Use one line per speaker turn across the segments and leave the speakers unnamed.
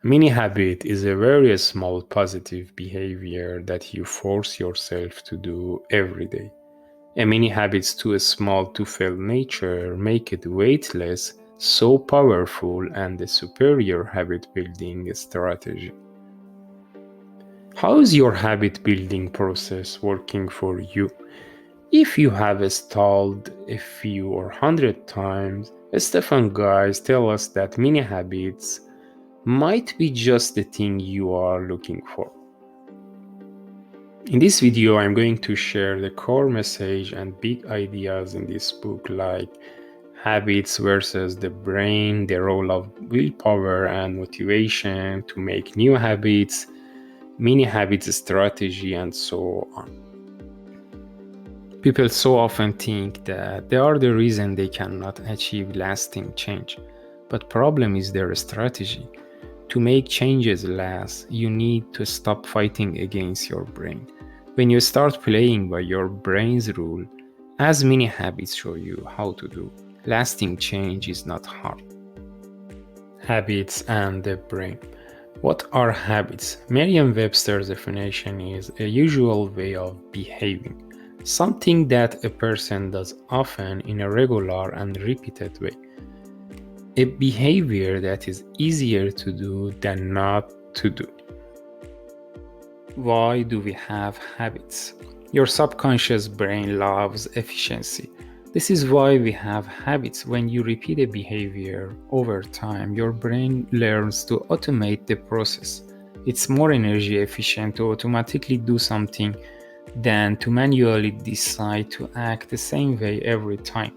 Mini habit is a very small positive behavior that you force yourself to do every day. A mini habits too small to fail nature make it weightless, so powerful and a superior habit building strategy. How is your habit building process working for you? If you have stalled a few or 100 times, Stephen Guise tells us that mini habits might be just the thing you are looking for. In this video, I'm going to share the core message and big ideas in this book, like habits versus the brain, the role of willpower and motivation to make new habits, mini habits strategy, and so on. People so often think that they are the reason they cannot achieve lasting change, but problem is their strategy. To make changes last, you need to stop fighting against your brain. When you start playing by your brain's rule, as many habits show you how to do, lasting change is not hard. Habits and the brain. What are habits? Merriam-Webster's definition is a usual way of behaving, something that a person does often in a regular and repeated way. A behavior that is easier to do than not to do. Why do we have habits? Your subconscious brain loves efficiency. This is why we have habits. When you repeat a behavior over time, your brain learns to automate the process. It's more energy efficient to automatically do something than to manually decide to act the same way every time.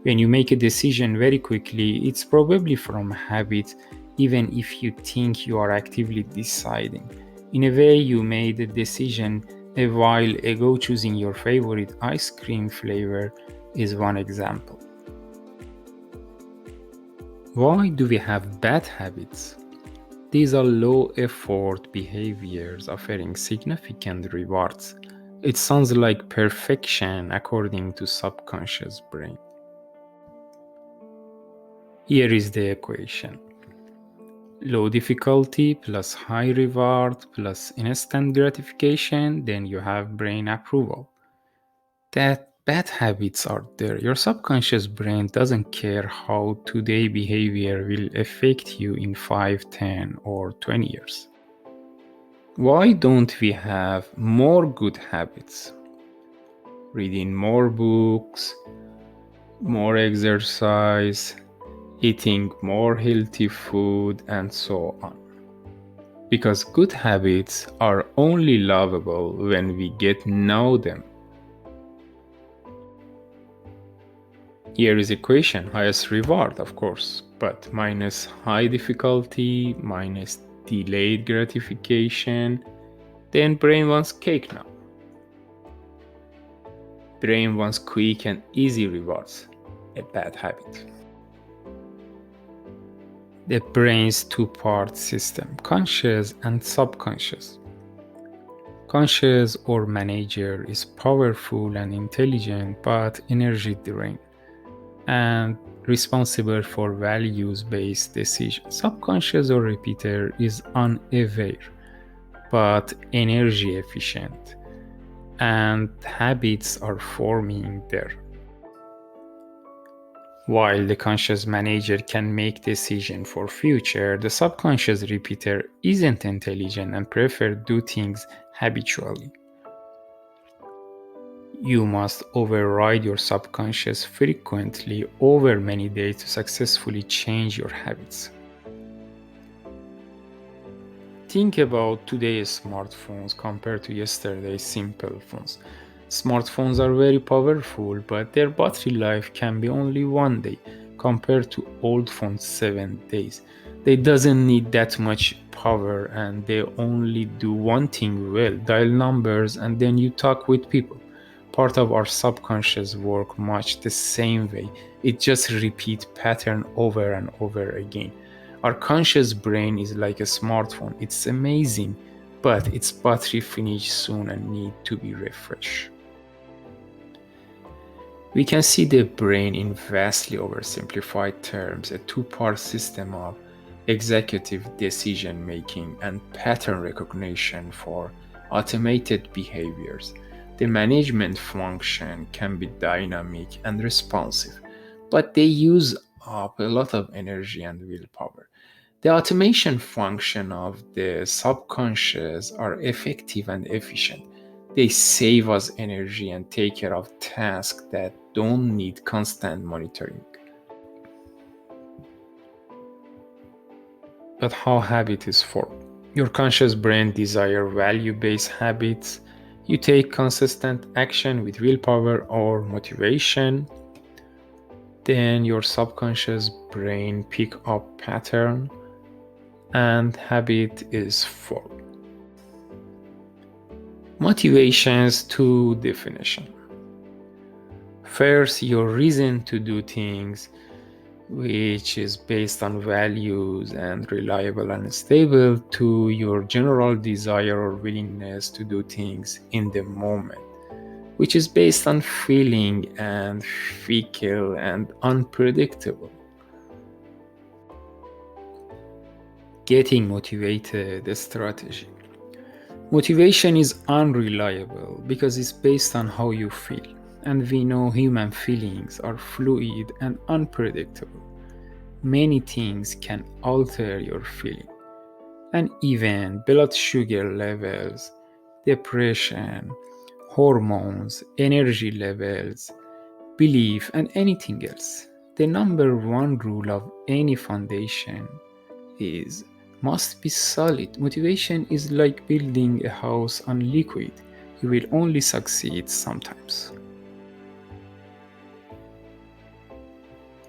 When you make a decision very quickly, it's probably from habit, even if you think you are actively deciding. In a way, you made a decision a while ago. Choosing your favorite ice cream flavor is one example. Why do we have bad habits? These are low-effort behaviors offering significant rewards. It sounds like perfection according to subconscious brain. Here is the equation. Low difficulty plus high reward plus instant gratification, then you have brain approval. That bad habits are there. Your subconscious brain doesn't care how today's behavior will affect you in 5, 10, or 20 years. Why don't we have more good habits? Reading more books, more exercise, eating more healthy food, and so on. Because good habits are only lovable when we get to know them. Here is equation, highest reward, of course, but minus high difficulty, minus delayed gratification, then brain wants cake now. Brain wants quick and easy rewards, a bad habit. The brain's two-part system, conscious and subconscious. Conscious or manager is powerful and intelligent but energy drained and responsible for values-based decisions. Subconscious or repeater is unaware but energy efficient, and habits are forming there. While the conscious manager can make decisions for future, the subconscious repeater isn't intelligent and prefers do things habitually. You must override your subconscious frequently over many days to successfully change your habits. Think about today's smartphones compared to yesterday's simple phones. Smartphones are very powerful, but their battery life can be only 1 day compared to old phones 7 days. They doesn't need that much power and they only do one thing well, dial numbers and then you talk with people. Part of our subconscious work much the same way. It just repeat pattern over and over again. Our conscious brain is like a smartphone. It's amazing, but its battery finish soon and need to be refreshed. We can see the brain in vastly oversimplified terms, a two-part system of executive decision making, and pattern recognition for automated behaviors. The management function can be dynamic and responsive, but they use up a lot of energy and willpower. The automation function of the subconscious are effective and efficient. They save us energy and take care of tasks that don't need constant monitoring. But how habit is formed? Your conscious brain desire value-based habits. You take consistent action with willpower or motivation. Then your subconscious brain pick up pattern and habit is formed. Motivations to definition. First, your reason to do things, which is based on values and reliable and stable, to your general desire or willingness to do things in the moment, which is based on feeling and fickle and unpredictable. Getting motivated strategy. Motivation is unreliable because it's based on how you feel, and we know human feelings are fluid and unpredictable. Many things can alter your feeling, and even blood sugar levels, depression, hormones, energy levels, belief, and anything else. The number one rule of any foundation is must be solid. Motivation is like building a house on liquid. You will only succeed sometimes.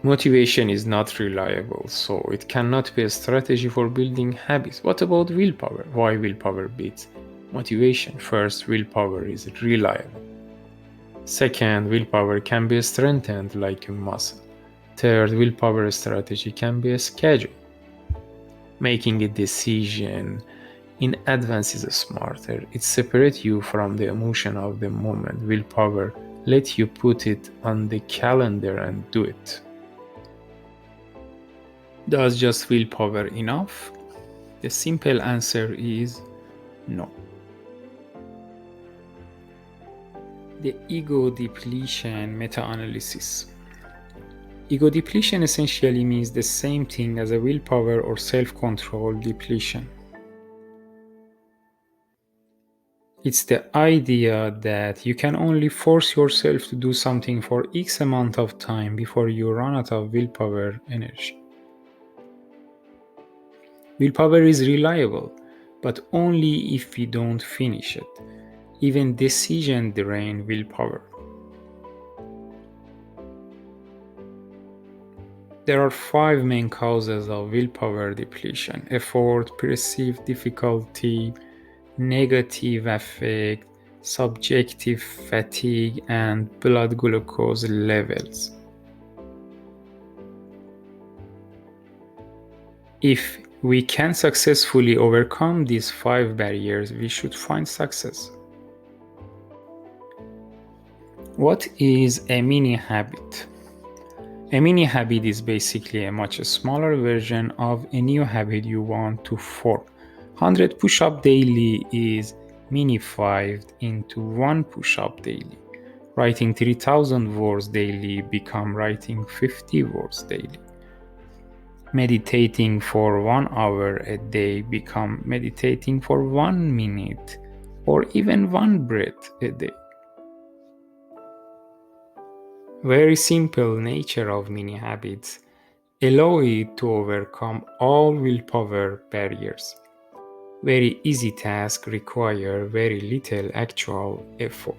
Motivation is not reliable, so it cannot be a strategy for building habits. What about willpower? Why willpower beats motivation? First, willpower is reliable. Second, willpower can be strengthened like a muscle. Third, willpower strategy can be a schedule. Making a decision in advance is smarter. It separates you from the emotion of the moment. Willpower lets you put it on the calendar and do it. Does just willpower enough? The simple answer is no. The ego depletion meta-analysis. Ego depletion essentially means the same thing as a willpower or self-control depletion. It's the idea that you can only force yourself to do something for X amount of time before you run out of willpower energy. Willpower is reliable, but only if we don't finish it. Even decision drain willpower. There are 5 main causes of willpower depletion: effort, perceived difficulty, negative affect, subjective fatigue, and blood glucose levels. If we can successfully overcome these 5 barriers, we should find success. What is a mini habit? A mini habit is basically a much smaller version of a new habit you want to form. 100 push-up daily is minified into 1 push-up daily. Writing 3000 words daily become writing 50 words daily. Meditating for 1 hour a day become meditating for 1 minute or even 1 breath a day. Very simple nature of mini habits allow it to overcome all willpower barriers. Very easy tasks require very little actual effort.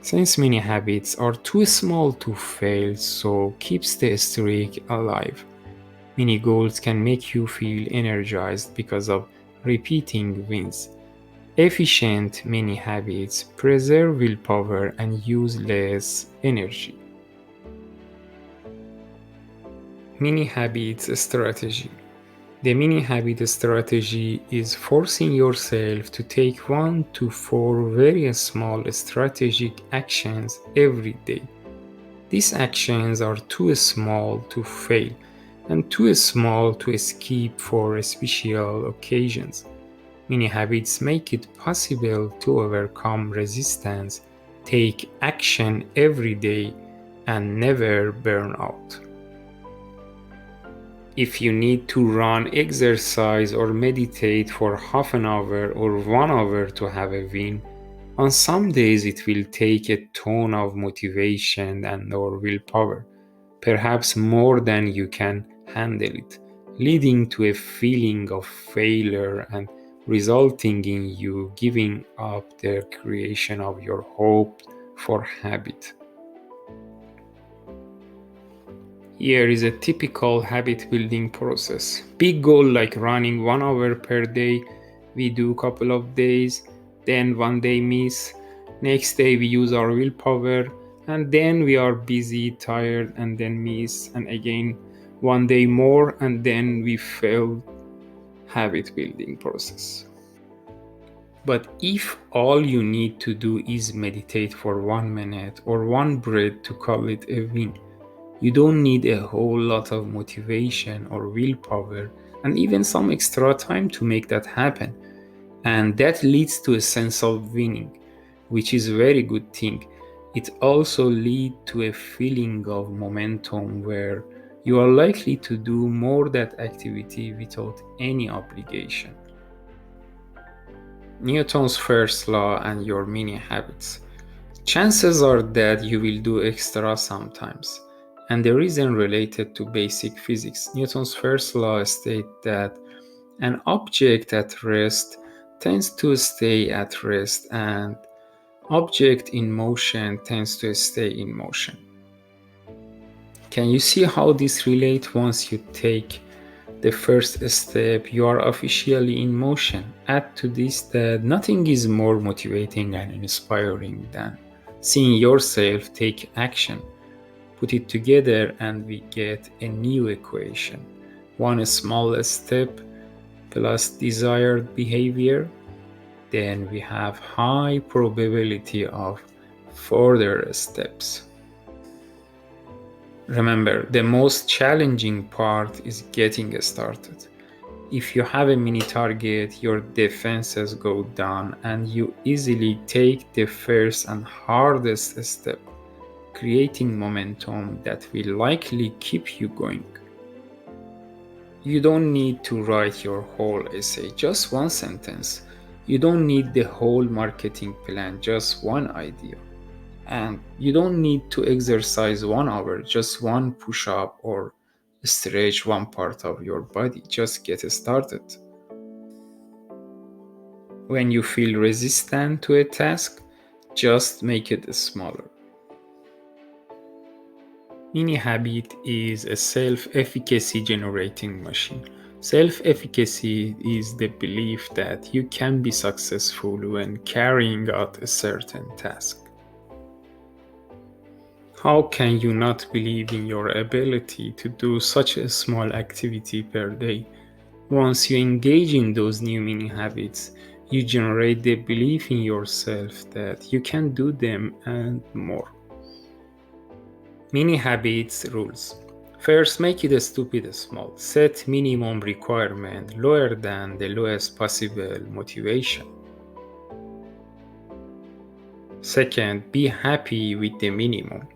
Since mini habits are too small to fail, so keeps the streak alive. Mini goals can make you feel energized because of repeating wins. Efficient mini habits preserve willpower and use less energy. Mini habits strategy. The mini habit strategy is forcing yourself to take 1 to 4 very small strategic actions every day. These actions are too small to fail. and too small to escape for special occasions. Mini habits make it possible to overcome resistance, take action every day, and never burn out. If you need to run, exercise, or meditate for half an hour or 1 hour to have a win, on some days it will take a ton of motivation and or willpower, perhaps more than you can handle it, leading to a feeling of failure and resulting in you giving up the creation of your hope for habit. Here is a typical habit building process. Big goal like running 1 hour per day, we do couple of days, then one day miss, next day we use our willpower, and then we are busy, tired, and then miss, and again one day more, and then we fail. Habit building process. But if all you need to do is meditate for 1 minute or one breath to call it a win, you don't need a whole lot of motivation or willpower and even some extra time to make that happen. And that leads to a sense of winning, which is a very good thing. It also leads to a feeling of momentum where you are likely to do more that activity without any obligation. Newton's first law and your mini habits. Chances are that you will do extra sometimes, and the reason related to basic physics. Newton's first law states that an object at rest tends to stay at rest, and object in motion tends to stay in motion. Can you see how this relates? Once you take the first step, you are officially in motion. Add to this that nothing is more motivating and inspiring than seeing yourself take action. Put it together and we get a new equation. One small step plus desired behavior, then we have high probability of further steps. Remember, the most challenging part is getting started. If you have a mini target, your defenses go down and you easily take the first and hardest step, creating momentum that will likely keep you going. You don't need to write your whole essay, just one sentence. You don't need the whole marketing plan, just one idea. And you don't need to exercise 1 hour, just one push up or stretch one part of your body. Just get started. When you feel resistant to a task, just make it smaller. Mini habit is a self-efficacy generating machine. Self-efficacy is the belief that you can be successful when carrying out a certain task. How can you not believe in your ability to do such a small activity per day? Once you engage in those new mini habits, you generate the belief in yourself that you can do them and more. Mini habits rules. First, make it stupid small. Set minimum requirement lower than the lowest possible motivation. Second, be happy with the minimum.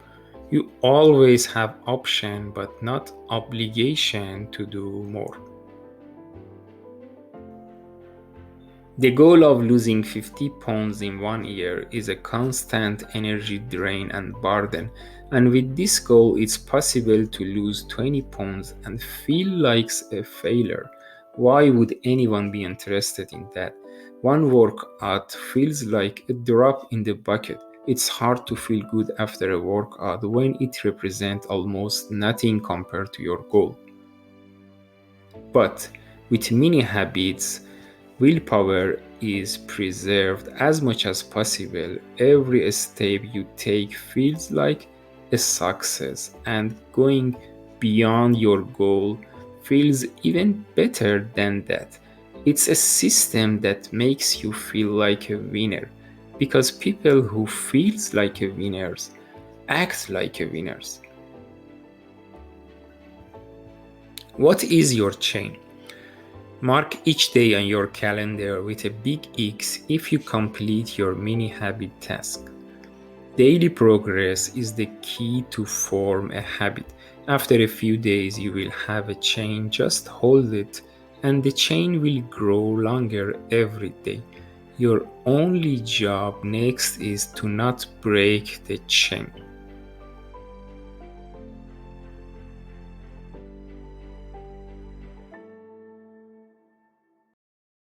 You always have option but not obligation to do more. The goal of losing 50 pounds in 1 year is a constant energy drain and burden, and with this goal it's possible to lose 20 pounds and feel like a failure. Why would anyone be interested in that? One workout feels like a drop in the bucket. It's hard to feel good after a workout when it represents almost nothing compared to your goal. But with mini habits, willpower is preserved as much as possible. Every step you take feels like a success, and going beyond your goal feels even better than that. It's a system that makes you feel like a winner, because people who feels like a winners act like a winners. What is your chain? Mark each day on your calendar with a big X if you complete your mini habit task. Daily progress is the key to form a habit. After a few days, you will have a chain, just hold it, and the chain will grow longer every day. Your only job next is to not break the chain.